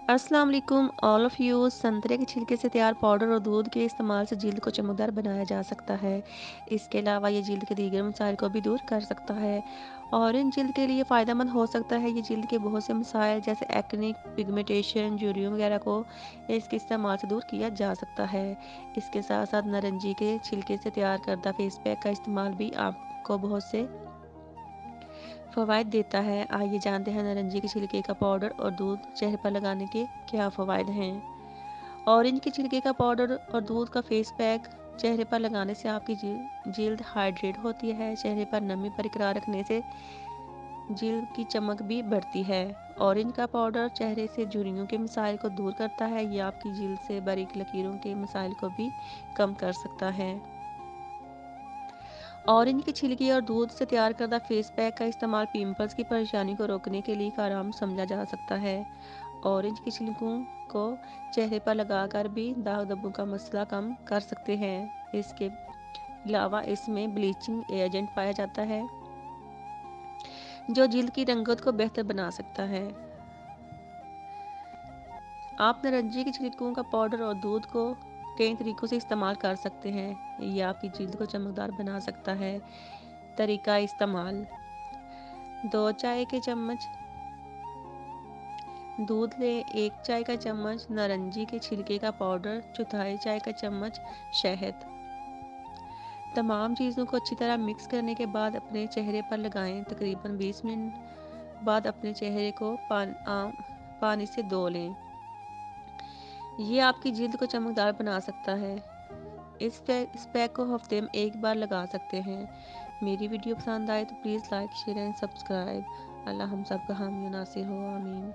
अस्सलाम वालेकुम all of you. संतरे के छिलके से तैयार पाउडर और दूध के इस्तेमाल से जल्द को चमकदार बनाया जा सकता है। इसके अलावा ये जल्द के दीगर मसाइल को भी दूर कर सकता है। ऑरेंज जल्द के लिए फ़ायदेमंद हो सकता है। ये जल्द के बहुत से मसाइल जैसे एक्ने, पिगमेंटेशन, झुर्रियों वगैरह को इसके इस्तेमाल से दूर किया जा सकता है। इसके साथ साथ नारंगी के छिलके से तैयार करदा फेस पैक का इस्तेमाल भी आपको बहुत से फ़वाइद देता है। आइए जानते हैं नारंगी के छिलके का पाउडर और दूध चेहरे पर लगाने के क्या फ़वाइद हैं। ऑरेंज के छिलके का पाउडर और दूध का फेस पैक चेहरे पर लगाने से आपकी जिल्द हाइड्रेट होती है। चेहरे पर नमी बरकरार रखने से जिल्द की चमक भी बढ़ती है। ऑरेंज का पाउडर चेहरे से झुर्रियों के मसाइल को दूर करता है। यह आपकी जिल्द से बारीक लकीरों के मसाइल को भी कम कर सकता है। ऑरेंज के छिलके और दूध से तैयार करदा फेस पैक का इस्तेमाल पिंपल्स की परेशानी को रोकने के लिए आराम समझा जा सकता है। ऑरेंज के छिलकों को चेहरे पर लगाकर भी दाग धब्बों का मसला कम कर सकते हैं। इसके अलावा इसमें ब्लीचिंग एजेंट पाया जाता है जो जिल्द की रंगत को बेहतर बना सकता है। आप नारंगी के छिलकों का पाउडर और दूध को कई तरीकों से इस्तेमाल कर सकते हैं। यह आपकी जिल्द को चमकदार बना सकता है। तरीका इस्तेमाल: 2 चाय के चम्मच दूध लें, 1 चाय का चम्मच नारंगी के छिलके का पाउडर, चौथाई चाय का चम्मच शहद। तमाम चीज़ों को अच्छी तरह मिक्स करने के बाद अपने चेहरे पर लगाएं। तकरीबन 20 मिनट बाद अपने चेहरे को पानी से धो लें। ये आपकी जिल्द को चमकदार बना सकता है। इस पैक को हफ्ते में एक बार लगा सकते हैं। मेरी वीडियो पसंद आए तो please like share and subscribe. अल्लाह हम सब का हामी नासिर हो, आमीन।